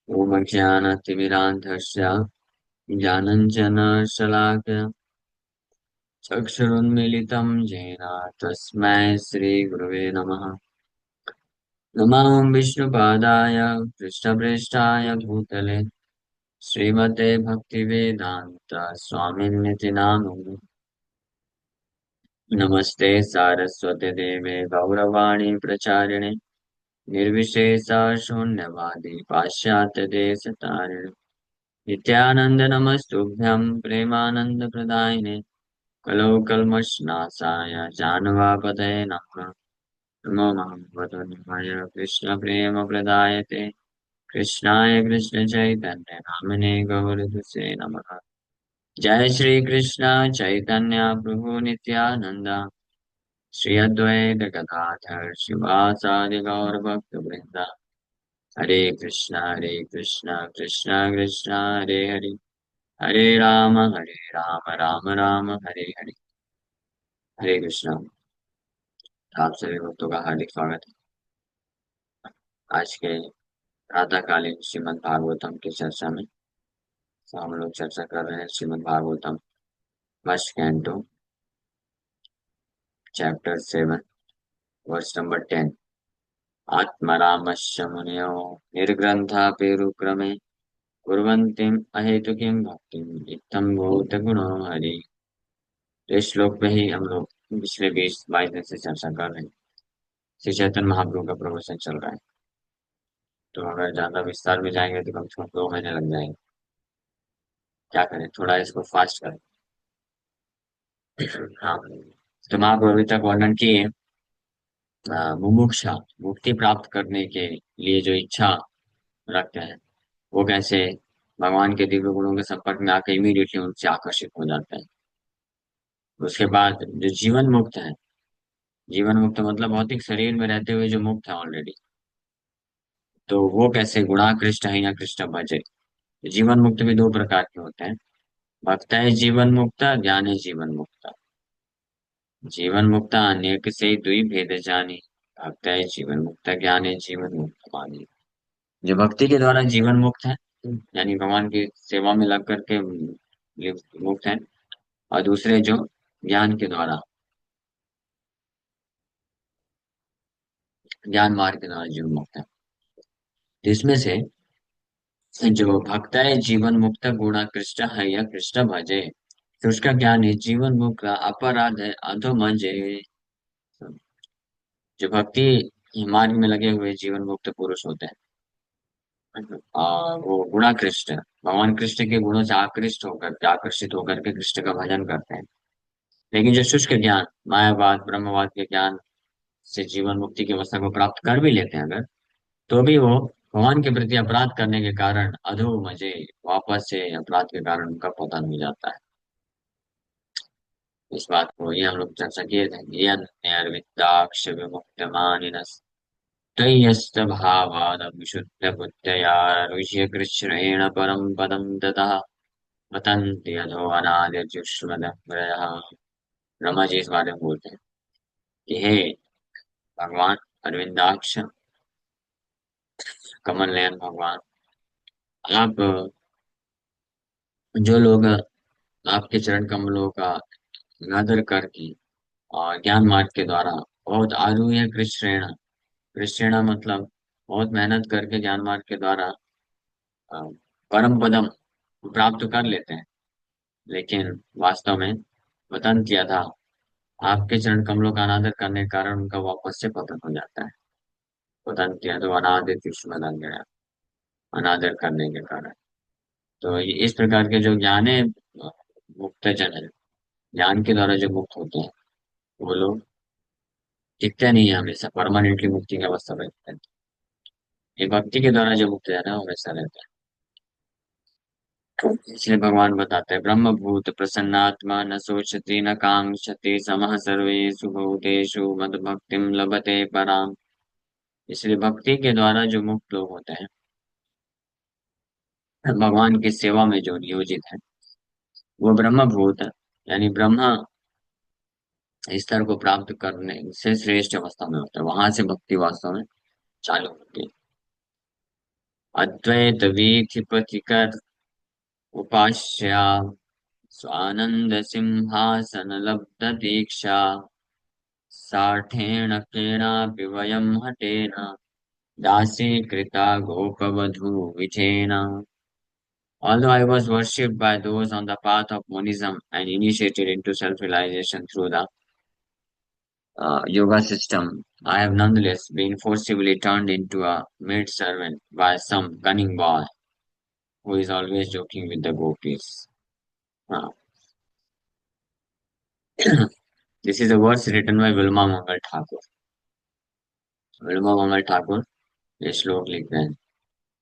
ॐ अज्ञानतिमिरान्धस्य ज्ञानञ्जनशलाकया चक्षुरुन्मीलितं येन तस्मै श्रीगुरवे नमः। नमः विष्णुपादाय कृष्णप्रेष्ठाय भूतले श्रीमते भक्तिवेदान्त स्वामिन्निति नामिने। नमस्ते सारस्वते देवे गौरवाणी प्रचारिणे निर्विशेषा शून्यवादी पाश्चात्यदेशतारिणे नित्यानन्द नमस्तुभ्यं प्रेमानन्दप्रदायिने कलौ कल्मषनाशाय जानवापदये नमः। नमो भगवते कृष्णप्रेमप्रदायते कृष्णाय कृष्णचैतन्य नामिने गौरदुसे नमः। जय श्री कृष्ण चैतन्य प्रभु नित्यानंद श्री अद्वैत गदाधर शिवासादि गौर भक्त वृंद। हरे कृष्ण कृष्ण कृष्ण हरे हरे हरे राम राम राम हरे हरे। हरे कृष्ण। आप सभी भक्तों का हार्दिक स्वागत है आज के प्रातःकालीन श्रीमद् भागवतम की चर्चा में। तो हम लोग चर्चा कर रहे हैं Shrimad Bhagavatam first canto chapter 7 verse number 10। आत्मरामस्य मुनयो निर्ग्रन्थापेरुक्रमे कुर्वन्तीम् अहेतुकीं भक्तिम् इत्थं भूतगुणो हरि। तो इस श्लोक पे ही हम लोग पिछले 20-22 दिन से चर्चा कर रहे हैं। श्री चैतन्य महाप्रभु का प्रवचन चल रहा है, तो अगर ज्यादा विस्तार में जाएंगे तो कम से कम 2 महीने लग जाएंगे। क्या करें, थोड़ा इसको फास्ट करें। हाँ, तो महाप्रभु अभी तक वर्णन किए मुमुक्षा मुक्ति प्राप्त करने के लिए जो इच्छा रखते हैं वो कैसे भगवान के दिव्य गुणों के संपर्क में आकर इमीडिएटली उनसे आकर्षित हो जाते हैं। उसके बाद जो जीवन मुक्त है, जीवन मुक्त मतलब भौतिक शरीर में रहते हुए जो मुक्त है ऑलरेडी, तो वो कैसे गुणाकृष्ट है या कृष्ण भजे। जीवन मुक्त भी दो प्रकार के होते हैं, भक्त है जीवन मुक्त, ज्ञान है जीवन मुक्त। जीवन मुक्त अनेक से दुई भेद जानी, भक्त है जीवन मुक्त, ज्ञान है जीवन मुक्त मानी। जो भक्ति के द्वारा जीवन मुक्त है, यानी भगवान की सेवा में लग करके मुक्त है, और दूसरे जो ज्ञान के द्वारा, ज्ञान मार्ग के द्वारा जीवन मुक्त है। तो इसमें से जो भक्त है जीवन मुक्त गुणाकृष्ट है या कृष्ण भजे, तो उसका ज्ञान है जीवन मुक्त अपराध है अधोमजे। जो भक्ति मार्ग में लगे हुए जीवन मुक्त पुरुष होते हैं, वो गुणाकृष्ट भगवान कृष्ण के गुणों से आकर्षित होकर के कृष्ण का भजन करते हैं। लेकिन जो शुष्क ज्ञान मायावाद ब्रह्मवाद के ज्ञान से जीवन मुक्ति की अवस्था को प्राप्त कर भी लेते हैं अगर, तो भी वो भगवान के प्रति अपराध करने के कारण अधो मजे, वापस से अपराध के कारण उनका पतन हो जाता है। इस बात को ये हम लोग चर्चा किए थे। ये अरविंदाक्ष विमुक्त मानिनस तयस्त भावाद विशुद्ध बुद्धया ऋषि कृष्णेन परम पदम ततः पतन्ति अधो अनादिर्जुष्मदः। ब्रह्मा जी इस बारे में बोलते हैं कि हे भगवान अरविंदाक्ष, कमल नयन भगवान, आप जो लोग आपके चरण कमलों का अनादर करके और ज्ञान मार्ग के द्वारा बहुत आरूह्य कृष्णेण, कृष्णेण मतलब बहुत मेहनत करके ज्ञान मार्ग के द्वारा अ, परम पदम प्राप्त कर लेते हैं, लेकिन वास्तव में पतन किया था आपके चरण कमलों का अनादर करने के कारण उनका वापस से पतन हो जाता है। पतन किया तो अनादर दुश्मन गया, अनादर करने के कारण। तो इस प्रकार के जो ज्ञान है, मुक्त जन है, ज्ञान के द्वारा जो मुक्त होते हैं वो लोग टिकते नहीं है, हमेशा परमानेंटली मुक्ति की अवस्था में रहते हैं। ये भक्ति के द्वारा जो मुक्त है ना वो वैसा रहता है। इसलिए भगवान बताते हैं ब्रह्म भूत प्रसन्नात्मा न सोचती न कांक्षति समः सर्वेषु भूतेषु मद भक्तिम लभते पराम। इसलिए भक्ति के द्वारा जो मुक्त लोग होते हैं, भगवान की सेवा में जो नियोजित है, वो ब्रह्म भूत है, यानी ब्रह्मा स्तर को प्राप्त करने से श्रेष्ठ अवस्था में होता है। वहां से भक्ति वास्तव में चालू होती है। अद्वैत वीथिपतिकर उपास्या स्वानंद सिंहासन लब्ध दीक्षा साठेन केनापि वयं हटेन दासीकृता गोपवधू विधेन. Although I was worshipped by those on the path of monism and initiated into self-realization through the yoga system, I have nonetheless been forcibly turned into a maid servant by some cunning boy who is always joking with the gopis. Uh, this is a verse written by Vilma Mangal Thakur. Vilma Mangal Thakur, ये श्लोक लिख रहे हैं.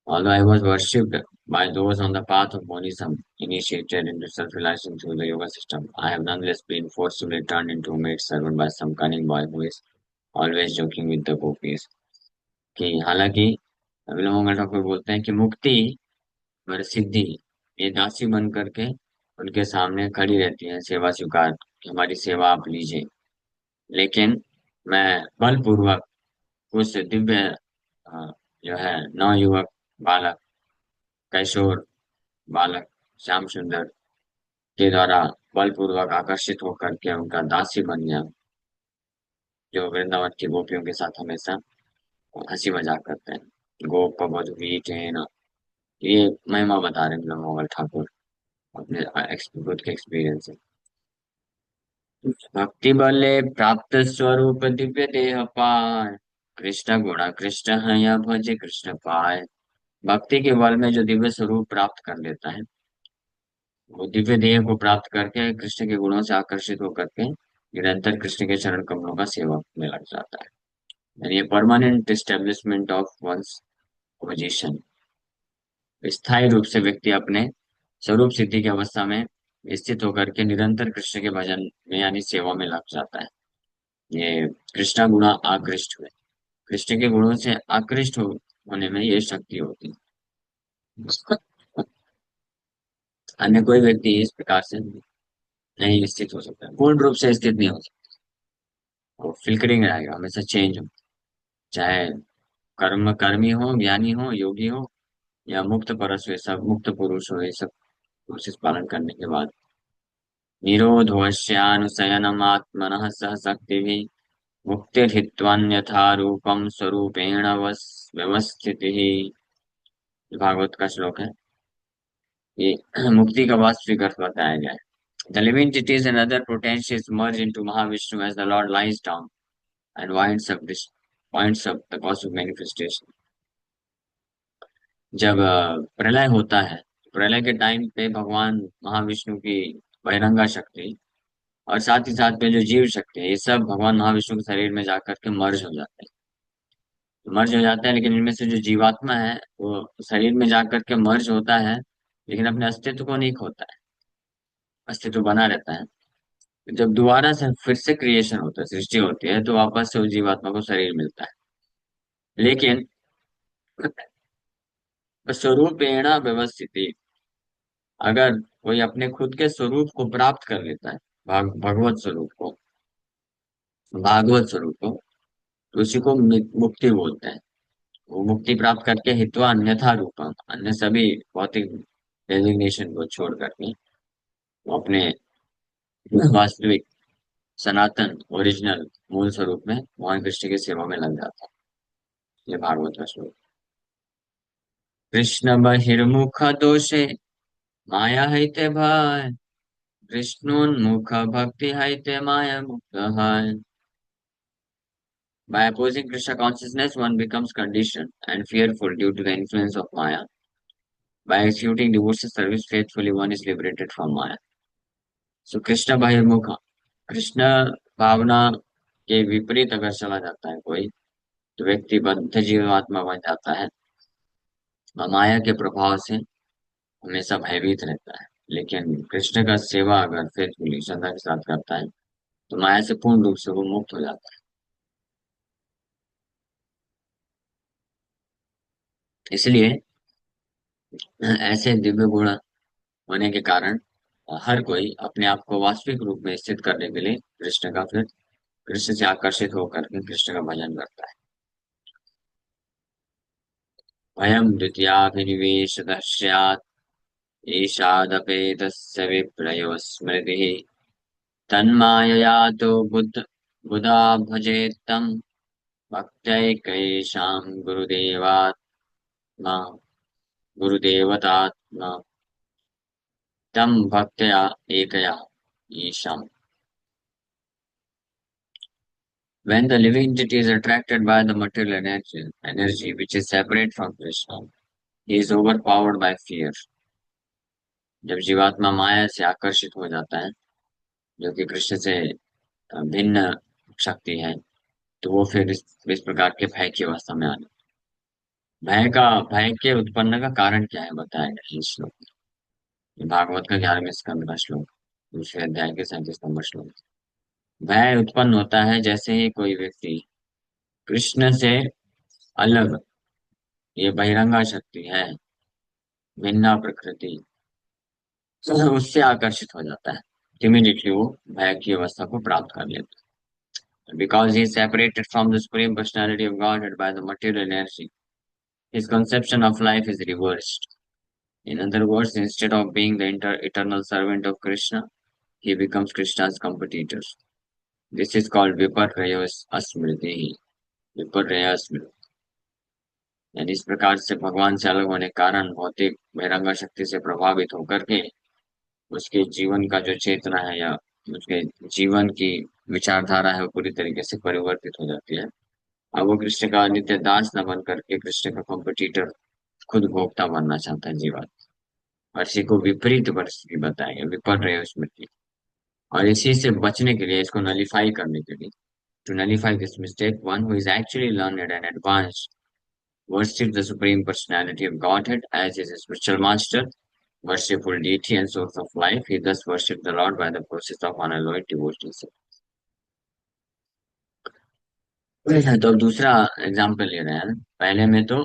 Although I was worshipped by those on the path of monism, initiated into self-realization through the yoga system, I have nonetheless been forcibly turned into a maid servant by some cunning boy who is always joking with the gopis. कि हालांकि विलोमंगल ठाकुर बोलते हैं कि मुक्ति और सिद्धि ये दासी बन करके उनके सामने खड़ी रहती है सेवा स्वीकार कि हमारी सेवा आप लीजिए, लेकिन मैं बलपूर्वक उस दिव्य अ, जो है नवयुवक बालक किशोर बालक श्याम सुंदर के द्वारा बलपूर्वक आकर्षित होकर के उनका दासी बन गया, जो वृंदावन की गोपियों के साथ हमेशा हंसी मजाक करते हैं. गोप मधुवीट है ना, ये महिमा बता रहे हैं मोगल ठाकुर अपने खुद के एक्सपीरियंस से. भक्ति बले प्राप्त स्वरूप दिव्य देह पाए, कृष्ण गुण कृष्ण है या भजे कृष्ण पाए. भक्ति के बल में जो दिव्य स्वरूप प्राप्त कर लेता है, वो दिव्य देह को प्राप्त करके कृष्ण के गुणों से आकर्षित होकर के निरंतर कृष्ण के चरण कमलों का सेवक में लग जाता है. यानी ये permanent establishment of ones position. स्थायी रूप से व्यक्ति अपने स्वरूप सिद्धि की अवस्था में स्थित होकर के निरंतर कृष्ण के भजन में यानी सेवा में लग जाता है. ये कृष्णा गुणा आकृष्ट हुए, कृष्ण के गुणों से आकृष्ट होने में ये शक्ति होती है. अन्य कोई व्यक्ति इस प्रकार से नहीं स्थित हो सकता, पूर्ण रूप से स्थित नहीं हो सकता. वो फ्लिकरिंग रहेगा, हमेशा चेंज हो, चाहे कर्मी हो, ज्ञानी हो, योगी हो, या मुक्त परस हो, सब मुक्त पुरुष हो, ये सब प्रोसेस पालन करने के बाद निरोधवश्यानुशयनमात्मनः सह शक्तिभिः मुक्तिर्हित्वान्यथा रूपं स्वरूपेण व्यवस्थितिः. भागवत का श्लोक है. ये मुक्ति का वास्तविक अर्थ बताया गया है. The living deities and other potencies merge into Mahavishnu as the Lord lies down and winds up the cosmic manifestation. जब प्रलय होता है, प्रलय के टाइम पे भगवान महाविष्णु की बहिरंगा शक्ति और साथ ही साथ में जो जीव शक्ति है, ये सब भगवान महाविष्णु के शरीर में जाकर के मर्ज हो जाते हैं. लेकिन इनमें से जो जीवात्मा है वो शरीर में जाकर के मर्ज होता है, लेकिन अपने अस्तित्व को नहीं खोता है, अस्तित्व बना रहता है. जब दोबारा से फिर से क्रिएशन होता है, सृष्टि होती है, तो वापस से उस जीवात्मा को शरीर मिलता है. लेकिन स्वरूपेण व्यवस्थिति, अगर कोई अपने खुद के स्वरूप को प्राप्त कर लेता है, भगवत स्वरूप को, भागवत स्वरूप को, तो उसी को मुक्ति बोलते हैं. वो मुक्ति प्राप्त करके हित्वा अन्यथा रूपम, अन्य सभी भौतिक डेजिग्नेशन को छोड़ करके वो अपने वास्तविक सनातन ओरिजिनल मूल स्वरूप में भगवान कृष्ण की सेवा में लग जाता है. ये भागवत का श्लोक. कृष्ण बहिर्मुख दोषे माया हैते भाई, कृष्णोन्मुख भक्ति हैते माया मुक्त है. By opposing Krishna consciousness, one becomes conditioned and fearful due to the influence of Maya. By executing devotional service faithfully, one is liberated from Maya. So Krishna बहिर्मुख, Krishna भावना के विपरीत अगर चला जाता है कोई, तो व्यक्ति बद्ध जीवात्मा बन जाता है और माया के प्रभाव से हमेशा भयभीत रहता है. लेकिन कृष्ण का सेवा अगर फेथफुली श्रद्धा के साथ करता है, तो माया से पूर्ण रूप से वो मुक्त हो जाता है. इसलिए ऐसे दिव्य गुण होने के कारण हर कोई अपने आप को वास्तविक रूप में स्थित करने के लिए कृष्ण से आकर्षित होकर के कृष्ण का भजन करता है. भयं द्वितीयाभिनिवेशतः स्यात् ईषादपेतस्य विप्रयो स्मृतिः तन्मायया तु बुधा भजेत्तं भक्त्यैकैषां गुरुदेवतात्मा तं भक्त्या एकया ईशाम्. When the living entity is attracted by the material energy which is separate from Krishna, he is overpowered by fear. जब जीवात्मा माया से आकर्षित हो जाता है, जो कि कृष्ण से भिन्न शक्ति है, तो वो फिर इस प्रकार के भय की अवस्था में आने. भय के उत्पन्न का कारण क्या है बताया गया इस श्लोक में. भागवत का 11वें स्कंद का श्लोक, दूसरे अध्याय के 37 नंबर श्लोक. भय उत्पन्न होता है जैसे ही कोई व्यक्ति कृष्ण से अलग, ये बहिरंगा शक्ति है, भिन्ना प्रकृति, उससे आकर्षित हो जाता है. इमीडिएटली वो भय की अवस्था को प्राप्त कर लेता है. Because he is separated from the supreme personality of Godhead by the material energy, his conception of life is reversed. In other words, instead of being the eternal servant of Krishna, he becomes Krishna's competitor. This is called Viparraya Asmriti. Viparraya Asmriti. यानी इस प्रकार से भगवान से अलग होने के कारण भौतिक बहिरंगा शक्ति से प्रभावित होकर के उसके जीवन का जो चेतना है या उसके जीवन की विचारधारा है वो पूरी तरीके से परिवर्तित हो जाती है. अब वो कृष्ण का नित्य दास न बन करके कृष्ण का कॉम्पिटिटर, खुद भोक्ता बनना चाहता है जीवन. और इसी को विपरीत परिस्थिति बताएंगे, विपर्य स्मृति. और इसी से बचने के लिए, इसको नलीफाई करने के लिए, to nullify this mistake, one who is actually learned and advanced worship the supreme personality of Godhead as his spiritual master, worshipful deity and source of life. He thus worshipped the Lord by the process of unalloyed devotional service. तो अब दूसरा example ले रहे हैं. पहले में तो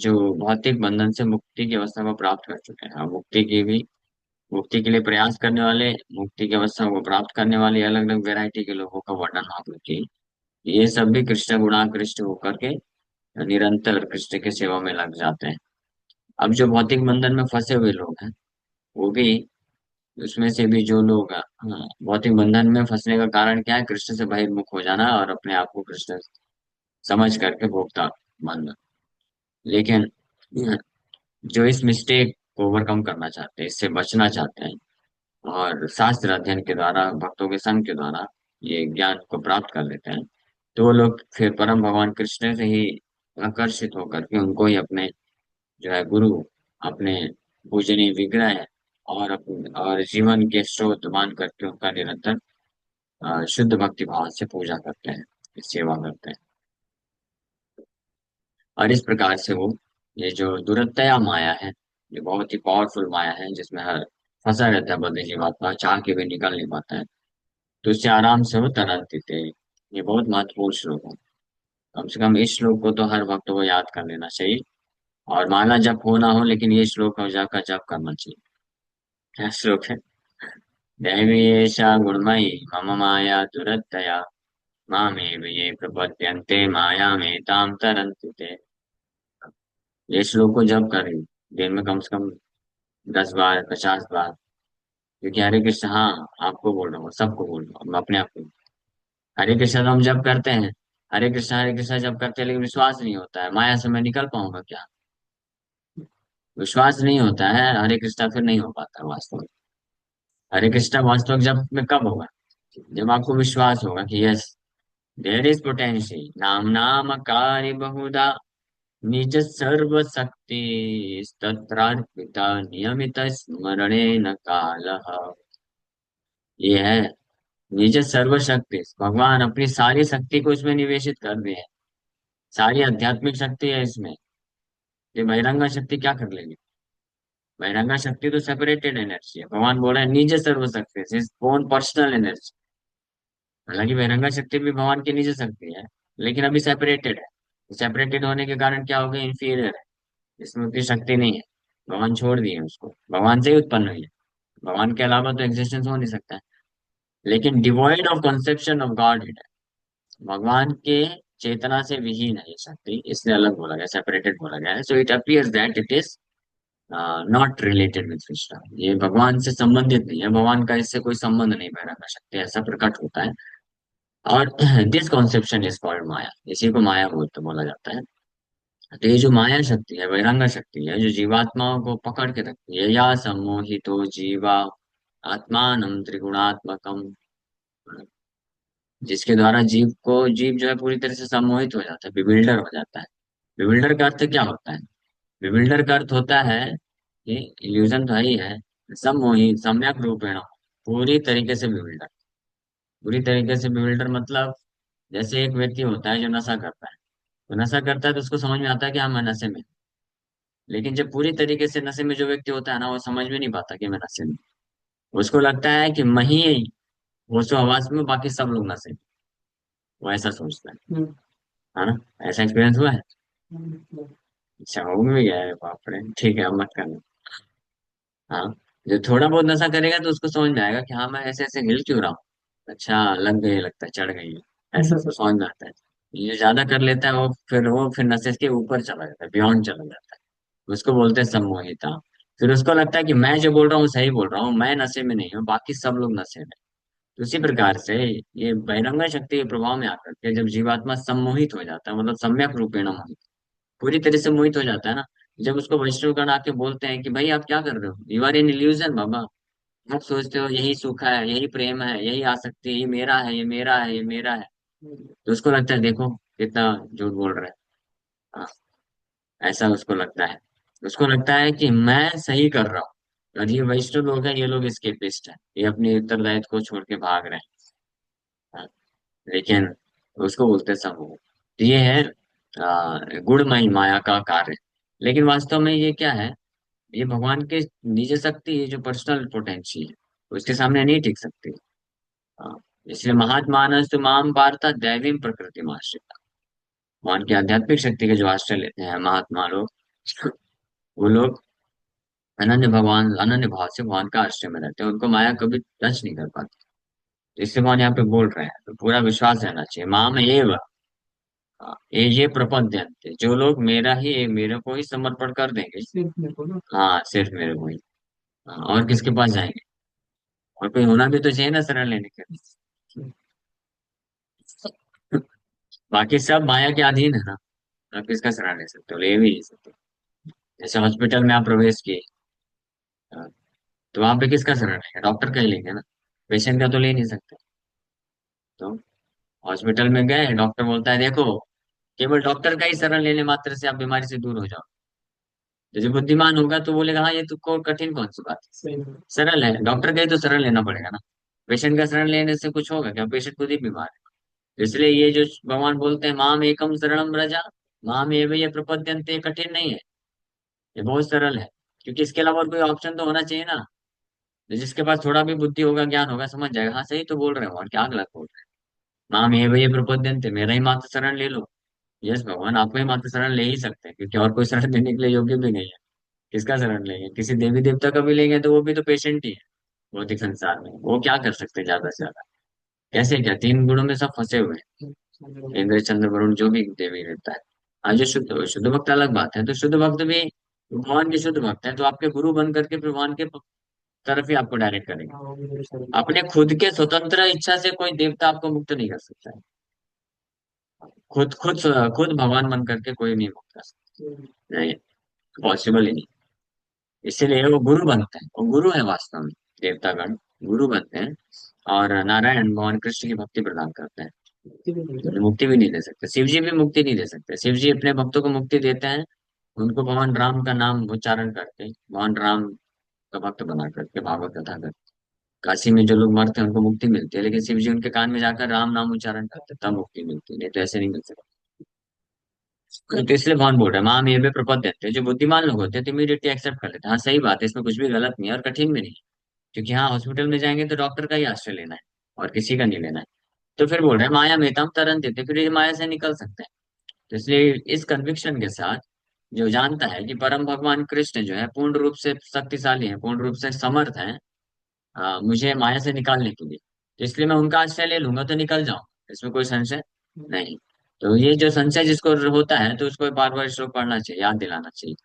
जो भौतिक बंधन से मुक्ति की अवस्था को प्राप्त कर चुके हैं, अब मुक्ति के लिए प्रयास करने वाले, मुक्ति की अवस्था को प्राप्त करने वाले अलग अलग वैरायटी के लोगों का वर्णन आप लोग. ये सब भी कृष्ण गुणाकृष्ट होकर के निरंतर कृष्ण की सेवा में लग जाते हैं. अब जो भौतिक बंधन में फंसे हुए लोग हैं, वो भी, उसमें से भी जो लोग, हाँ, भौतिक बंधन में फंसने का कारण क्या है? कृष्ण से बहिर्मुख हो जाना और अपने आप को कृष्ण समझ करके भोक्ता मानना. लेकिन जो इस मिस्टेक को ओवरकम करना चाहते हैं, इससे बचना चाहते हैं और शास्त्र अध्ययन के द्वारा, भक्तों के संग के द्वारा ये ज्ञान को प्राप्त कर लेते हैं, तो वो लोग फिर परम भगवान कृष्ण से ही आकर्षित होकर के उनको ही अपने जो है गुरु, अपने पूजनीय विग्रह और जीवन के स्रोत मान करके उनका निरंतर शुद्ध भक्ति भाव से पूजा करते हैं, सेवा करते हैं. और इस प्रकार से वो, ये जो दुरत्या माया है, ये बहुत ही पावरफुल माया है जिसमें हर फंसा रहता है बद्री जीवात्मा, चाह के भी निकल नहीं पाता है, तो इससे आराम से वो तरत देते हैं. ये बहुत महत्वपूर्ण श्लोक है. कम से कम इस श्लोक को तो हर भक्त को याद कर लेना चाहिए. और माला जप हो ना हो, लेकिन ये श्लोक का जप करना चाहिए. क्या श्लोक है? दैवी एषा गुणमयी मम माया दुरत्यया मामेव ये प्रपद्यन्ते मायामेतां तरन्ति ते. ये श्लोक को जप करें दिन में कम से कम 10 बार, 50 बार. क्योंकि हरे कृष्ण, हाँ आपको बोल रहा हूँ, सबको बोल रहा हूँ, मैं अपने आप को. हरे कृष्ण तो हम जप करते हैं, हरे कृष्ण जप करते हैं, लेकिन विश्वास नहीं होता है. माया से मैं निकल पाऊंगा क्या? विश्वास नहीं होता है, हरे कृष्ण फिर नहीं हो पाता वास्तव में. हरे कृष्ण वास्तव जप में कब होगा? जब आपको विश्वास होगा कि यस, देयर इज पोटेंशियल, नाम नाम कार्य बहुधा, निज सर्व शक्ति तत्रार्पिता नियमित स्मरणे न काल. ये है निज सर्व शक्ति, भगवान अपनी सारी शक्ति को इसमें निवेशित कर दिए हैं. सारी आध्यात्मिक शक्ति है इसमें. ये बहिरंगा शक्ति क्या कर लेगी? बहिरंगा शक्ति तो सेपरेटेड एनर्जी है. भगवान बोल रहे हैं निज सर्व शक्ति, हिज ओन पर्सनल एनर्जी. हालांकि बहिरंगा शक्ति भी भगवान की निज शक्ति है, लेकिन अभी सेपरेटेड है. सेपरेटेड होने के कारण क्या हो गया? इंफीरियर है, इसमें उतनी शक्ति नहीं है. भगवान छोड़ दिए उसको, भगवान से ही उत्पन्न हुई है. भगवान के अलावा तो एग्जिस्टेंस हो नहीं सकता है. लेकिन devoid of conception of God है. भगवान के चेतना से विहीन है ये शक्ति, इसलिए अलग बोला गया, सेपरेटेड बोला गया है। So it appears that it is not related with Krishna, ये भगवान से संबंधित नहीं है, भगवान का इससे कोई संबंध नहीं बहिरंग शक्ति, ऐसा प्रकट होता है। और दिस कॉन्सेप्शन इज कॉल्ड माया, इसी को माया बोलते बोला जाता है। तो ये जो माया शक्ति है, बहिरंग शक्ति है, जो जीवात्माओं को पकड़ के रखती है, या सम्मोहितो जीवा आत्मानम त्रिगुणात्मकम, जिसके द्वारा जीव जो है पूरी तरह से सम्मोहित हो जाता है, बिविल्डर हो जाता है। बिविल्डर का अर्थ क्या होता है? बिविल्डर का अर्थ होता है कि इल्यूजन तो है ही है, सम्मोहित सम्यक रूपेण, पूरी तरीके से बिविल्डर। पूरी तरीके से बिविल्डर मतलब, जैसे एक व्यक्ति होता है जो नशा करता है, तो नशा करता है तो उसको समझ में आता है कि हाँ मैं नशे में हूं। लेकिन जब पूरी तरीके से नशे में जो व्यक्ति होता है ना, वो समझ में नहीं पाता कि मैं नशे में हूं। उसको लगता है कि मैं ही होशो हवास में, बाकी सब लोग नशे में। वो ऐसा सोचता है ना? ऐसा एक्सपीरियंस हुआ है? अच्छा, हो भी गया है, बाप रे, ठीक है अब मत करना। हाँ, जो थोड़ा बहुत नशा करेगा तो उसको समझ में आएगा कि हाँ मैं ऐसे ऐसे हिल क्यों रहा हूँ। अच्छा, लग गई लगता है, चढ़ गई है, ऐसा उसको समझ में आता है। ये ज्यादा कर लेता है वो फिर नशे के ऊपर चला जाता है, बियॉन्ड चला जाता है। उसको बोलते हैं सम्मोहिता। फिर उसको लगता है कि मैं जो बोल रहा हूँ सही बोल रहा हूँ, मैं नशे में नहीं हूँ, बाकी सब लोग नशे में। तो उसी प्रकार से ये बहिरंग शक्ति के प्रभाव में आकर के जब जीवात्मा सम्मोहित हो जाता है, मतलब सम्यक रूपेण मोहित, पूरी तरह से मोहित हो जाता है ना। जब उसको वैष्णवगण आके बोलते हैं कि भाई आप क्या कर रहे हो, यू आर इन इल्यूजन बाबा, आप सोचते हो यही सुख है, यही प्रेम है, यही आसक्ति है, ये मेरा है, ये मेरा है, ये मेरा है। तो उसको लगता है देखो कितना झूठ बोल रहा है। हाँ, ऐसा उसको लगता है। उसको लगता है कि मैं सही कर रहा हूँ, और ये वैष्णव लोग हैं, ये लोग एस्केपिस्ट है, ये अपने उत्तरदायित्व को छोड़ के भाग रहे हैं। हाँ, लेकिन उसको बोलते हैं समूह। तो ये है गुणमयी माया का कार्य। लेकिन वास्तव में ये क्या है? ये भगवान के निज शक्ति है, जो पर्सनल पोटेंशियल है, उसके सामने नहीं टिक सकती। हाँ, इसलिए महात्मानस्तु माम पार्थ दैवीं प्रकृति आश्रिता, भगवान की आध्यात्मिक शक्ति के जो आश्रय लेते हैं महात्मा लोग, वो लोग अनन्य भाव से भगवान का आश्रय में रहते हैं, उनको माया कभी टच नहीं कर पाती। तो इससे भगवान यहाँ पे बोल रहे हैं, तो पूरा विश्वास रहना चाहिए, माम एव ये प्रपद्यन्ते, जो लोग मेरे को ही समर्पण कर देंगे। हाँ, सिर्फ मेरे को ही। हाँ, और किसके पास जाएंगे? और कोई होना भी तो चाहिए ना शरण लेने के लिए। बाकी सब माया के अधीन है ना, आप किसका शरण ले सकते हो? ले भी नहीं सकते। जैसे हॉस्पिटल में आप प्रवेश किए, हाँ, तो वहां पे किसका शरण लेंगे? डॉक्टर का ही लेंगे ना, पेशेंट का तो ले नहीं सकते। तो हॉस्पिटल में गए, डॉक्टर बोलता है देखो, केवल डॉक्टर का ही शरण लेने मात्र से आप बीमारी से दूर हो जाओ। तो जो बुद्धिमान होगा तो बोलेगा हाँ ये तो कठिन कौन सी बात है, सरल है, डॉक्टर का ही तो शरण लेना पड़ेगा ना। पेशेंट का शरण लेने से कुछ होगा क्या? पेशेंट खुद ही बीमार है। इसलिए ये जो भगवान बोलते हैं माम एकम शरणम व्रजा, माम एव ये प्रपद्यन्ते, कठिन नहीं है, ये बहुत सरल है। क्योंकि इसके अलावा और कोई ऑप्शन तो होना चाहिए ना। तो जिसके पास थोड़ा भी बुद्धि होगा, ज्ञान होगा, समझ जाएगा हाँ सही तो बोल रहे हो, और क्या गलत बोल रहे हैं। माम एव ये प्रपद्यन्ते, मेरा ही मात्र शरण ले लो। यस, भगवान आपको ही मात्र शरण ले ही सकते हैं, क्योंकि और कोई शरण देने के लिए योग्य भी नहीं है। किसका शरण लेंगे? किसी देवी देवता का भी लेंगे तो वो भी तो पेशेंट ही है भौतिक संसार में, वो क्या कर सकते हैं ज्यादा से ज्यादा? कैसे क्या, तीन गुणों में सब फंसे हुए हैं, इंद्र चंद्र वरुण, जो भी देवी देवता है। हाँ, जो शुद्ध शुद्ध भक्त अलग बात है, तो शुद्ध भक्त भी भगवान के शुद्ध भक्त है, तो आपके गुरु बन करके फिर भगवान के तरफ ही आपको डायरेक्ट करेंगे। अपने खुद के स्वतंत्र इच्छा से कोई देवता आपको मुक्त नहीं कर सकता है। खुद खुद खुद भगवान बन करके कोई नहीं मुक्त कर सकता, नहीं, पॉसिबल ही नहीं। इसीलिए वो गुरु बनते हैं, वो गुरु है वास्तव में, देवतागण गुरु बनते हैं। और नारायण भगवान कृष्ण की भक्ति प्रदान करते हैं, मुक्ति भी नहीं दे सकते, शिव जी भी मुक्ति नहीं दे सकते। शिव जी अपने भक्तों को मुक्ति देते हैं, उनको भगवान राम का नाम उच्चारण करके, भगवान राम का भक्त बना करके, भागवत कथा करके। काशी में जो लोग मरते हैं उनको मुक्ति मिलती है, लेकिन शिव जी उनके कान में जाकर राम नाम उच्चारण करते हैं, तब मुक्ति मिलती है, नहीं तो ऐसे नहीं मिल सकती। तो इसलिए भगवान बोल रहे हैं माम ये भी प्रपद देते हैं, जो बुद्धिमान लोग होते हैं तो इमीडिएटली एक्सेप्ट कर लेते हैं, हाँ सही बात है, इसमें कुछ भी गलत नहीं है और कठिन भी नहीं है। क्योंकि हाँ, हॉस्पिटल में जाएंगे तो डॉक्टर का ही आश्रय लेना है, और किसी का नहीं लेना है। तो फिर बोल रहे हैं माया में हम तरन देते, फिर ये माया से निकल सकते हैं। तो इसलिए इस कन्विक्शन के साथ जो जानता है कि परम भगवान कृष्ण जो है पूर्ण रूप से शक्तिशाली है, पूर्ण रूप से समर्थ है मुझे माया से निकालने के लिए, तो इसलिए मैं उनका आश्रय ले लूंगा तो निकल जाऊं, इसमें कोई संशय नहीं। तो ये जो संशय जिसको होता है तो उसको बार बार श्लोक पढ़ना चाहिए, याद दिलाना चाहिए।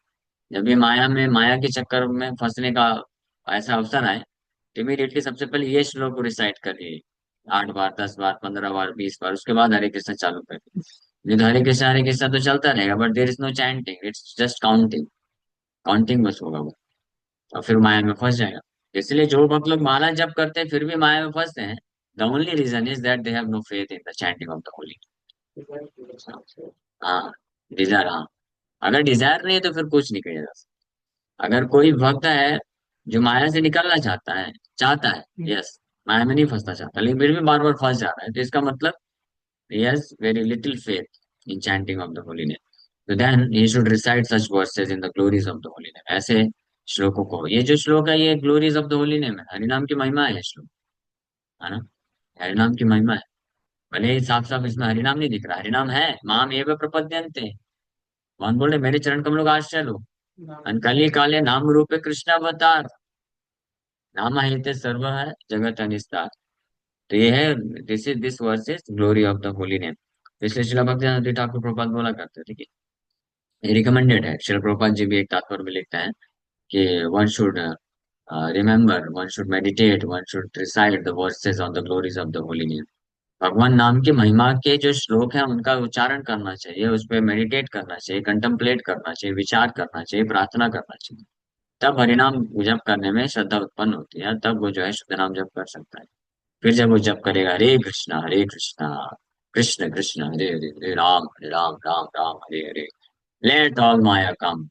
जब भी माया के चक्कर में फंसने का ऐसा अवसर आए, तो इमीडिएटली सबसे पहले ये श्लोक को रिसाइट करिए, 8 बार, 10 बार, 15 बार, 20 बार, उसके बाद हरे कृष्ण चालू करिए। नहीं तो हरे कृष्ण तो चलता रहेगा, but there is no chanting, it's just counting. Counting बस होगा वो, और फिर माया में फंस जाएगा। इसलिए जो भक्त लोग माला जप करते हैं फिर भी माया में फंसते हैं, the only reason is that they have no faith in the chanting of the holy. हाँ, डिजायर, हाँ। अगर डिजायर नहीं है तो फिर कुछ नहीं किया जा सकता। अगर कोई भक्त है जो माया से निकलना चाहता है, यस, माया में नहीं फंसना चाहता, लेकिन फिर भी बार बार फंस जा रहा है, तो इसका मतलब yes, very little faith in chanting of the holy name. तो then he should recite such verses in the glories of the holy name, ऐसे श्लोकों को। ये जो श्लोक है ये glories of the holy name है, हरिनाम की महिमा है ये श्लोक, है ना। हरिनाम की महिमा है। भले ही साफ साफ इसमें हरिनाम नहीं दिख रहा, हरिनाम है, माम एव प्रपद्यन्ते, भगवान बोले मेरे चरण कमलों का आश्रय लो, अनकली काले नाम रूपे कृष्ण अवतार, नाम हिते सर्व है जगत अनिस्तार। तो ये है, this verse is glory of the holy name. इसलिए श्रील भक्ति ठाकुर प्रपात बोला करते थे कि ये रिकमेंडेड है। श्रील प्रपात जी भी एक तात्पर्य में लिखते हैं कि one should remember, one should meditate, one should recite the verses on the glories of the holy name. भगवान नाम की महिमा के जो श्लोक हैं उनका उच्चारण करना चाहिए, उस पर मेडिटेट करना चाहिए, कंtemplate करना चाहिए, विचार करना चाहिए, प्रार्थना करना चाहिए। तब हरिनाम जप करने में श्रद्धा उत्पन्न होती है, तब वो जो है शुद्ध नाम जप कर सकता है। फिर जब वो जप करेगा Hare Krishna Krishna Krishna Hare Hare, Hare Ram Ram Ram Hare Hare, let all maya come,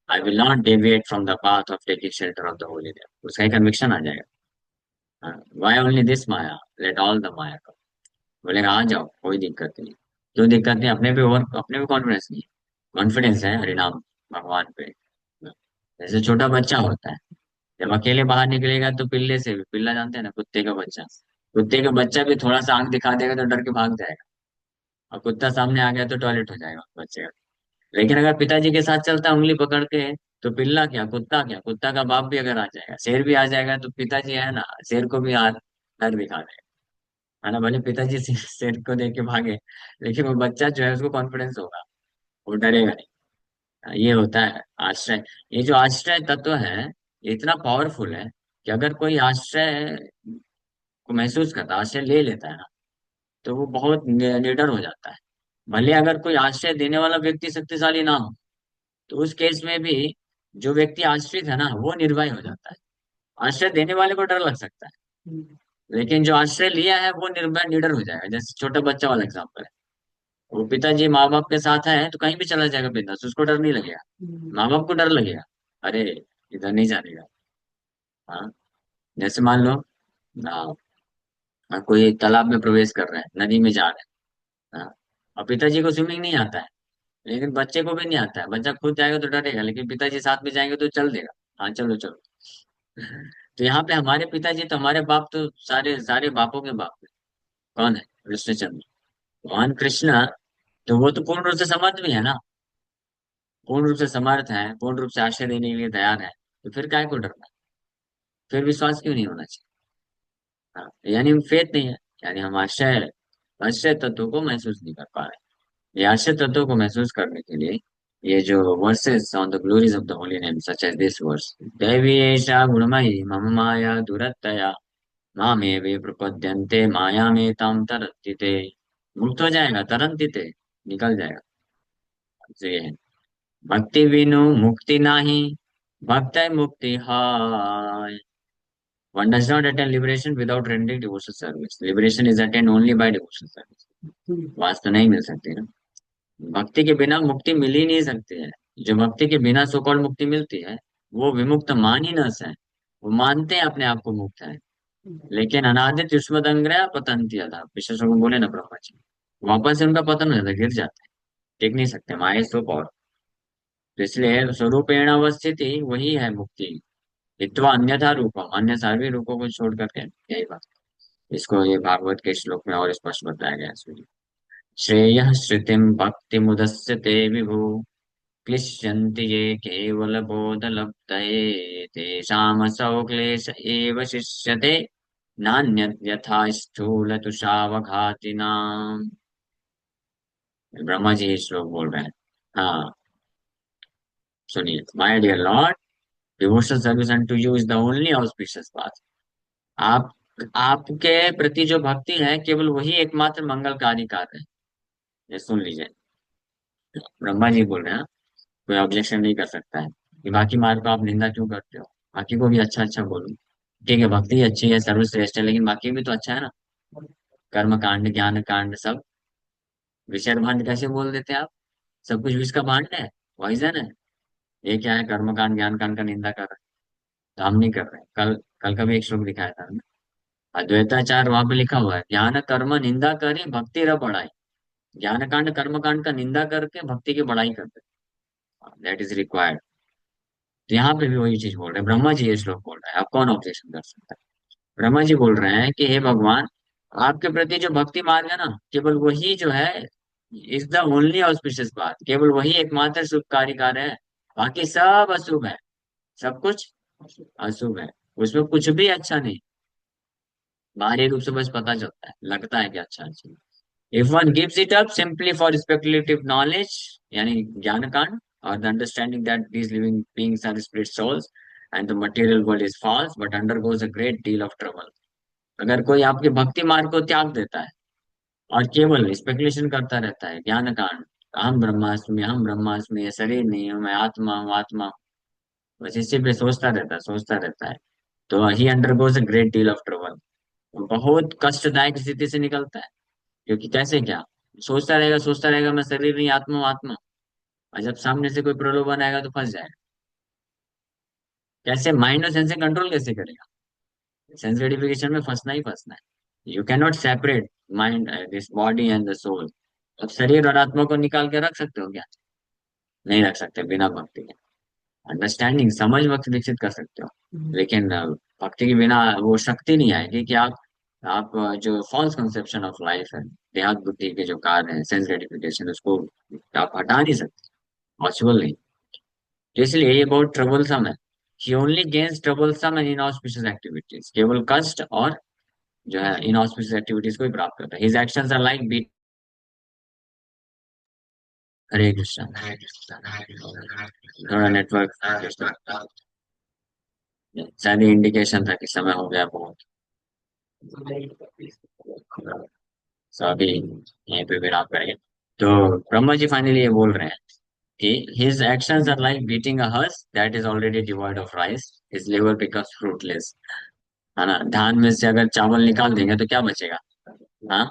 I will not deviate from the path of taking shelter of the holy name, उसका एक कन्विक्शन आ जाएगा। Why only this maya, let all the maya come. बोलेगा आ जाओ, कोई दिक्कत नहीं। क्यों दिक्कत नहीं? अपने भी कॉन्फिडेंस नहीं है, कॉन्फिडेंस है हरिनाम भगवान पे। जैसे छोटा बच्चा होता है, जब अकेले बाहर निकलेगा तो पिल्ले से भी, पिल्ला जानते हैं ना, कुत्ते का बच्चा, कुत्ते का बच्चा भी थोड़ा सा आंख दिखा देगा तो डर के भाग जाएगा, और कुत्ता सामने आ गया तो टॉयलेट हो जाएगा बच्चे का। लेकिन अगर पिताजी के साथ चलता है उंगली पकड़ के, तो पिल्ला क्या, कुत्ता क्या, कुत्ता का बाप भी अगर आ जाएगा, शेर भी आ जाएगा, तो पिताजी है ना, शेर को भी हाथ डर दिखा देगा, है ना। भले पिताजी शेर को देख के भागे, लेकिन वो बच्चा जो है उसको कॉन्फिडेंस होगा, वो डरेगा नहीं। ये होता है आश्रय। ये जो आश्रय तत्व है, ये इतना पावरफुल है कि अगर कोई आश्रय को महसूस करता है, आश्रय ले लेता है ना, तो वो बहुत निडर हो जाता है। भले अगर कोई आश्रय देने वाला व्यक्ति शक्तिशाली ना हो, तो उस केस में भी जो व्यक्ति आश्रित है ना वो निर्भय हो जाता है। आश्रय देने वाले को डर लग सकता है, लेकिन जो आश्रय लिया है वो निर्भय निडर हो जाएगा। जैसे छोटा बच्चा वाला एग्जाम्पल है, वो पिताजी माँ बाप के साथ है तो कहीं भी चला जाएगा बिंदास, उसको डर नहीं लगेगा। माँ बाप को डर लगेगा, अरे इधर नहीं जानेगा। हाँ, जैसे मान लो कोई तालाब में प्रवेश कर रहे हैं, नदी में जा रहे हैं, हाँ, और पिताजी को स्विमिंग नहीं आता है, लेकिन बच्चे को भी नहीं आता है, बच्चा खुद जाएगा तो डरेगा, लेकिन पिताजी साथ में जाएंगे तो चल देगा, हाँ चलो चलो। तो यहाँ पे हमारे पिताजी तो हमारे बाप तो सारे सारे बापों के बाप है। कौन है? कृष्णचंद्र, भगवान कृष्ण। तो वो तो पूर्ण रूप से समर्थ भी है ना, पूर्ण रूप से समर्थ है, पूर्ण रूप से आश्रय देने के लिए तैयार है, तो फिर काय को डरना, फिर विश्वास क्यों नहीं होना चाहिए? हाँ, यानी फेथ नहीं है, यानी हम आश्रय आश्रय तत्व को महसूस नहीं कर पा रहे। ये आश्रय तत्व को महसूस करने के लिए ये जो verses on the glories of the holy name such as this verse, दैवी एषा गुणमयी मम माया दुरत्यया, मामे वे प्रपद्यन्ते माया में ताम तरन्ति ते। मुक्त हो जाएगा, तरन्ति ते, निकल जाएगा। तो ये है, भक्ति बिनु मुक्ति नाही, भक्त मुक्ति हाय। One does not attain liberation without rendering devotional service. Liberation is attained only by devotional service. वास तो नहीं मिल सकती ना, भक्ति के बिना मुक्ति मिल ही नहीं सकती है। जो भक्ति के बिना सो कॉल्ड मुक्ति मिलती है, वो विमुक्त मान ही न है। वो मानते हैं अपने आप को मुक्त है, लेकिन अनादित युष्मदंग्रह पतंती अधा, विशेषज्ञ बोले ना ब्रह्मा जी, वापस से उनका पतन हो जाता है, गिर जाते हैं, टिक नहीं सकते, माया सो कॉल्ड। तो इसलिए स्वरूपेण अवस्थिति वही है मुक्ति, इत्वा अन्यथा रूपम, अन्य सार्वरी रूपों को छोड़ करके, यही बात। इसको ये भागवत के श्लोक में और स्पष्ट बताया गया है इसमें। श्रेयः श्रुतिम भक्ति मुदस्यते विभु, क्लिश्यन्ति ये केवल बोधलब्धये, तेषामसौ क्लेश एव शिष्यते, नान्यत् यथा स्थूलतुषावघातिनाम्। ब्रह्मा जी ये श्लोक बोल रहे हैं। हाँ, सुनिए। My dear Lord, devotional service to you is the only auspicious path. आप आपके प्रति जो भक्ति है केवल वही एकमात्र मंगलकारी कार्य है। ये सुन लीजिए, ब्रह्मा जी बोल रहे हैं। कोई ऑब्जेक्शन नहीं कर सकता है कि बाकी मार्ग को आप निंदा क्यों करते हो। बाकी को भी अच्छा अच्छा बोलो। ठीक है, भक्ति अच्छी है, सर्वश्रेष्ठ है, लेकिन बाकी भी तो अच्छा है ना। कर्म कांड, ज्ञान कांड सब विषय भांड कैसे बोल देते हैं आप। सब कुछ विष का भांड है, पॉइजन है। ये क्या है, कर्म कांड ज्ञान कांड का निंदा कर रहे हैं। तो हम नहीं कर रहे हैं। कल कल का भी एक श्लोक दिखाया था हमने। अद्वैताचार वहां पे लिखा हुआ है, ज्ञान कर्म निंदा करे भक्ति र बढ़ाई। ज्ञान कांड कर्म कांड का निंदा करके भक्ति की बढ़ाई करते हैं, दैट इज रिक्वायर्ड। तो यहाँ पे भी वही चीज बोल रहे हैं, ब्रह्मा जी ये श्लोक बोल रहे हैं, आप कौन ऑब्जेक्शन कर सकता है। ब्रह्मा जी बोल रहे हैं कि हे भगवान, आपके प्रति जो भक्ति मार्ग है ना, केवल वही जो है इज द ओनली ऑस्पिशियस बात, केवल वही एकमात्र शुभकारी कार्य है। बाकी सब अशुभ है। सब कुछ अशुभ है। उसमें कुछ भी अच्छा नहीं। बाहरी रूप से बस पता चलता है, लगता है कि अच्छा अच्छा। If one gives it up simply for speculative knowledge, यानी ज्ञान कांड, और the understanding that these living beings are spirit souls and the material world is false but undergoes a great deal of trouble। अगर कोई आपके भक्ति मार्ग को त्याग देता है और केवल स्पेकुलेशन करता रहता है, ज्ञान कांड, हम ब्रह्मास्मि, ये शरीर नहीं हूं, मैं आत्मा हूँ, आत्मा हूँ, बस इसी पे सोचता रहता है, तो he undergoes a great deal of trouble. बहुत कष्टदायक स्थिति से निकलता है। क्योंकि कैसे क्या, सोचता रहेगा मैं शरीर नहीं, आत्मा हूँ, आत्मा। और जब सामने से कोई प्रलोभन आएगा तो फंस जाएगा। कैसे माइंड और सेंस कंट्रोल कैसे करेगा। सेंस ग्रेटिफिकेशन में फंसना है। You cannot separate mind, this body and the soul. अब शरीर और आत्मा को निकाल के रख सकते हो क्या। नहीं रख सकते बिना भक्ति के। अंडरस्टैंडिंग, समझ वक्त विकसित कर सकते हो, लेकिन भक्ति के बिना वो शक्ति नहीं आएगी कि जो फॉल्स कंसेप्शन ऑफ लाइफ है, देहात बुद्धि के जो कार्य है, सेंस ग्रेटिफिकेशन, उसको आप हटा नहीं सकते। पॉसिबल नहीं। तो इसलिए ये बहुत ट्रबलसम है। He only gains troublesome and inauspicious activities, केवल कष्ट और जो है इनऑस्पिशियस एक्टिविटीज को ही प्राप्त करता है। His actions are like beat. Hare Krishna. थोड़ा नेटवर्क शायद इंडिकेशन था कि समय हो गया बहुत। तो अभी यहीं पे विराम करेंगे। तो ब्रह्मा जी फाइनली ये बोल रहे हैं कि his actions are like beating a horse that is already devoid of rice, his liver becomes fruitless। है ना, धान में से अगर चावल निकाल देंगे तो क्या बचेगा। हाँ,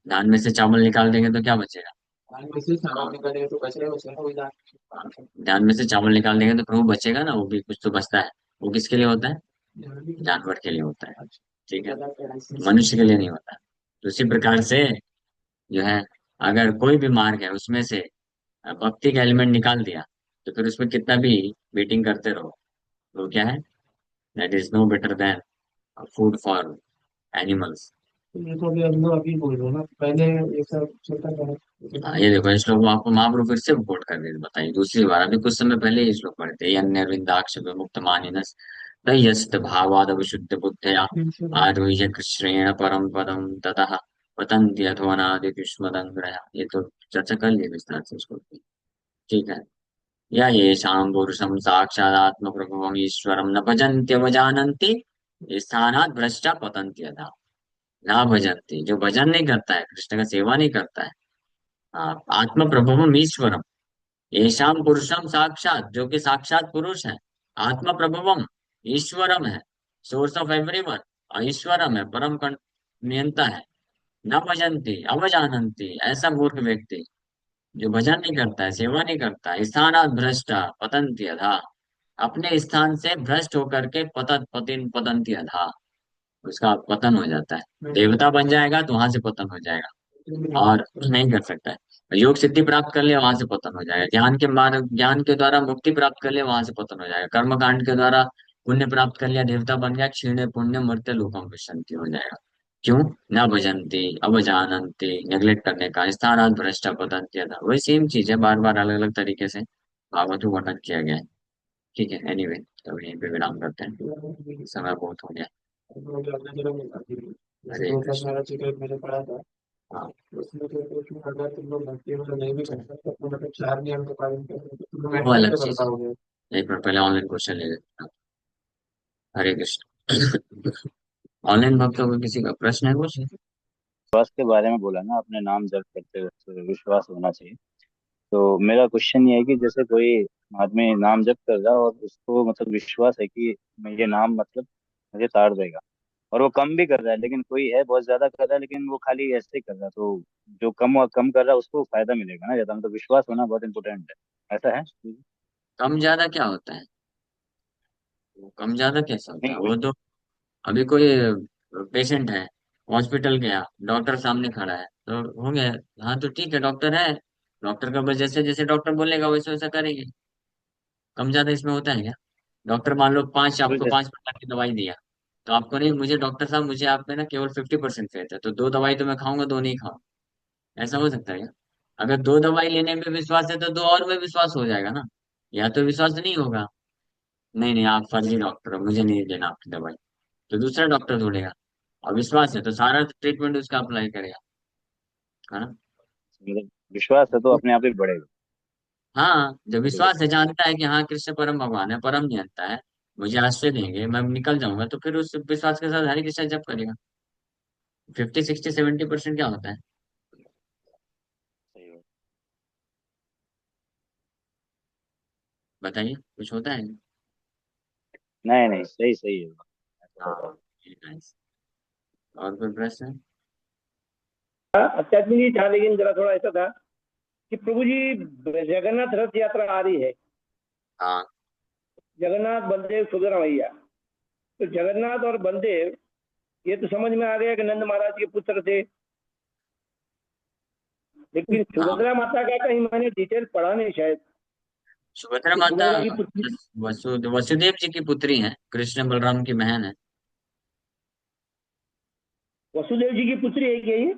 धान में से चावल निकाल देंगे तो क्या बचेगा। धान में से चावल निकाल देंगे तो प्रभु बचेगा ना, वो भी कुछ तो बचता है। वो किसके लिए होता है, जानवर के लिए होता है। ठीक है, मनुष्य के लिए नहीं होता। तो उसी प्रकार से जो है, अगर कोई भी मार्ग है उसमें से भक्ति का एलिमेंट निकाल दिया, तो फिर उसमें कितना भी बीटिंग करते रहो, तो क्या है, that is no better than food for animals. ये तो अभी बोल रहे हो ना, पहले ये सब चलता था। ये देखो, इस श्लोक को आपको महाप्रभु फिर से कोट कर दे बताइए दूसरी बार। अभी कुछ समय पहले ये श्लोक पढ़े थे, अन्यविंदाक्ष विमुक्त मानिनस तयस्त भावाद विशुद्ध बुद्धया आरुह्य कृष्णेन परम पदम ततः पतन्ति अथवानादि युष्मदंग्रह। ये तो चर्चा कर लिए विस्तार से इसको। ठीक है। या येषां पुरुषं साक्षादात्म प्रभुम् ईश्वरं न भजन्त्यवजानन्ति स्थानात् भ्रष्टा पतन्ति अधः। ना भजन्ति, जो भजन नहीं करता है, कृष्ण का सेवा नहीं करता है, आत्म प्रभुम ईश्वरम, येषाम पुरुषम साक्षात, जो कि साक्षात पुरुष है, आत्म प्रभुवम, ईश्वरम है, सोर्स ऑफ एवरीवन, और ईश्वरम है, नियंता है। न भजंती अवजानंती, ऐसा मूर्ख व्यक्ति जो भजन नहीं करता है, सेवा नहीं करता है, स्थानात भ्रष्टा पतंती अधा, अपने स्थान से भ्रष्ट होकर के पतंती अधा, उसका पतन हो जाता है। देवता बन जाएगा तो वहां से पतन हो जाएगा, और नहीं कर सकता है। योग सिद्धि प्राप्त कर लिया, वहां से पतन हो जाएगा। ज्ञान के द्वारा मुक्ति प्राप्त कर लिया, वहां से पतन हो जाएगा। कर्म कांड के द्वारा पुण्य प्राप्त कर लिया, देवता बन गया, क्षीणे पुण्य मर्त्य लोकम विशंति हो जाएगा। क्यों, न भजंती अवजानंती, नेग्लेक्ट करने का, स्थानात भ्रष्ट पतंती था, वही सेम चीज है, बार बार अलग अलग तरीके से भागवत वर्णन किया गया है। ठीक है, एनीवे, तो यहीं पे विराम करते हैं, समय बहुत हो गया। हरे कृष्ण। मैंने पढ़ा था। हाँ। उसमें तो उसमें अगर तुम लोग भक्ति मतलब नहीं भी कर सकते तो मतलब 4 नियम का पालन करोगे तो तुम लोग वो मेंटेन अलग तो कर चीज पाओगे। है। एक मिनट, पहले ऑनलाइन क्वेश्चन ले लेते हैं। हरे कृष्ण। ऑनलाइन भक्तों को किसी का प्रश्न है कुछ? विश्वास के बारे में बोला ना, अपने नाम जप करते वक्त विश्वास होना चाहिए। तो मेरा क्वेश्चन ये है कि जैसे कोई आदमी नाम जप कर रहा है और उसको मतलब विश्वास है कि मैं ये नाम मतलब मुझे तार देगा, और वो कम भी कर रहा है, लेकिन कोई है बहुत ज्यादा कर रहा है लेकिन वो खाली ऐसे ही कर रहा है, तो जो कम कम कर रहा है उसको फायदा मिलेगा ना ज्यादा, मतलब विश्वास होना बहुत इंपॉर्टेंट है, ऐसा है? कम ज्यादा क्या होता है? वो कम ज्यादा कैसे होता है? नहीं। वो तो अभी कोई पेशेंट है, हॉस्पिटल गया, डॉक्टर सामने खड़ा है तो हो गया। हाँ तो ठीक है, डॉक्टर है, डॉक्टर का बस जैसे जैसे डॉक्टर बोलेगा वैसे वैसा करेंगे। कम ज्यादा इसमें होता है क्या? डॉक्टर मान लो पांच, तो आपको जैसे 5 प्रकार की दवाई दिया, तो आपको नहीं, मुझे डॉक्टर साहब मुझे आप में ना केवल 50% फेथ है, तो 2 दवाई तो मैं खाऊंगा, 2 नहीं खाऊंगा। ऐसा हो सकता है क्या? अगर 2 दवाई लेने में विश्वास है तो 2 और में विश्वास हो जाएगा ना। या तो विश्वास नहीं होगा, नहीं नहीं आप फर्जी डॉक्टर हो, मुझे नहीं देना आपकी दवाई, तो दूसरा डॉक्टर ढूंढेगा। और विश्वास है तो सारा ट्रीटमेंट उसका अप्लाई करेगा, है ना? मतलब विश्वास है तो अपने आप ही बढ़ेगा। हाँ, जब ये तो बोल विश्वास है, जानता है कि हाँ कृष्ण परम भगवान है, परम जानता है, मुझे आश्रय देंगे, मैं निकल जाऊंगा, तो फिर उस विश्वास के साथ हरे कृष्ण जप करेगा। 50 60 70% क्या होता है? सही बात। बताइए, कुछ होता है? नहीं नहीं, सही सही है। ऐसा हाँ, होगा। नाइस। और कोई प्रश्न? अत्यात्म ही था, लेकिन जरा थोड़ा ऐसा था कि प्रभु जी जगन्नाथ रथ यात्रा आ रही है। हाँ। जगन्नाथ बलदेव सुभद्रा मैया। तो जगन्नाथ और बलदेव ये तो समझ में आ गया कि नंद महाराज के पुत्र थे। लेकिन हाँ, सुभद्रा माता का कहीं मैंने डिटेल पढ़ा नहीं शायद सुभद्रा कि माता सुभद्रा की पुत्री वसुदेव जी की पुत्री है, कृष्ण बलराम की बहन है। वसुदेव जी की पुत्री है क्या ये?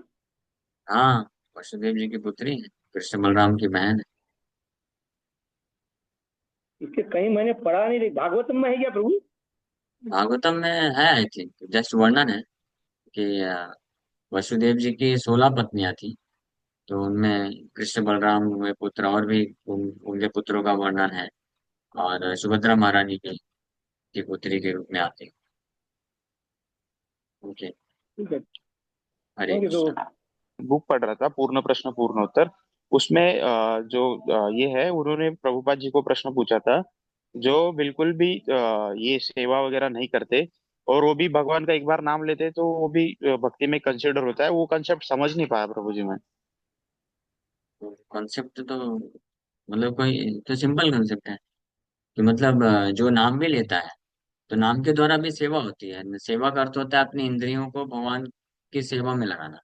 हाँ, वसुदेव जी की पुत्री है, कृष्ण बलराम की बहन है। इसके कहीं मैंने पढ़ा नहीं, रही भागवतम में है क्या प्रभु? भागवतम में है, आई थिंक जस्ट वर्णन है कि वसुदेव जी की 16 पत्नियां थी, तो उनमें कृष्ण बलराम हुए पुत्र, और भी उनके पुत्रों का वर्णन है, और सुभद्रा महारानी की पुत्री के रूप में आते हैं। ओके। ठीक है। Hare thank you Krishna. प्रभु। बुक पढ़ रहा था, पूर्ण प्रश्न पूर्ण उत्तर। उसमें जो ये है, उन्होंने प्रभुपाद जी को प्रश्न पूछा था, जो बिल्कुल भी ये सेवा वगैरह नहीं करते और वो भी भगवान का एक बार नाम लेते, तो वो भी भक्ति में कंसिडर होता है, वो कंसेप्ट समझ नहीं पाया प्रभु जी में। कॉन्सेप्ट तो मतलब कोई तो सिंपल कॉन्सेप्ट है कि मतलब जो नाम भी लेता है, तो नाम के द्वारा भी सेवा होती है। सेवा का अर्थ होता है अपनी इंद्रियों को भगवान की सेवा में लगाना।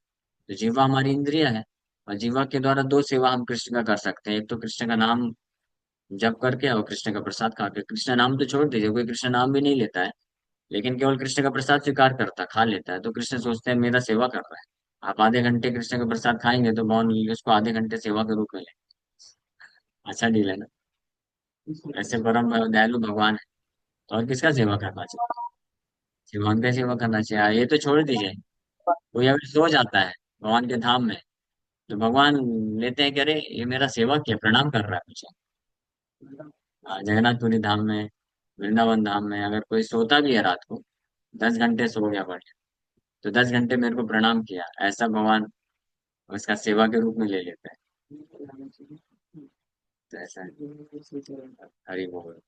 तो जीवा हमारी इंद्रिय है, और जीवा के द्वारा 2 सेवा हम कृष्ण का कर सकते हैं। एक तो कृष्ण का नाम जप करके, और कृष्ण का प्रसाद खा के। कृष्ण नाम तो छोड़ दीजिए, कोई कृष्ण नाम भी नहीं लेता है, लेकिन केवल कृष्ण का प्रसाद स्वीकार करता, खा लेता है, तो कृष्ण सोचते हैं मेरा सेवा कर रहा है। आप आधे घंटे कृष्ण का प्रसाद खाएंगे तो भगवान उसको आधे घंटे सेवा के रूप में ले। अच्छा डील है ना? ऐसे परम दयालु भगवान है, तो और किसका सेवा करना चाहिए? भगवान का सेवा करना चाहिए। ये तो छोड़ दीजिए, कोई अगर सो जाता है भगवान के धाम में, तो भगवान लेते हैं कि अरे ये मेरा सेवा किया, प्रणाम कर रहा है मुझे। जगन्नाथपुरी धाम में, वृंदावन धाम में अगर कोई सोता भी है रात को, 10 घंटे सो गया बढ़िया, तो 10 घंटे मेरे को प्रणाम किया, ऐसा भगवान उसका सेवा के रूप में ले लेते हैं। तो ऐसा है। हरि बोल।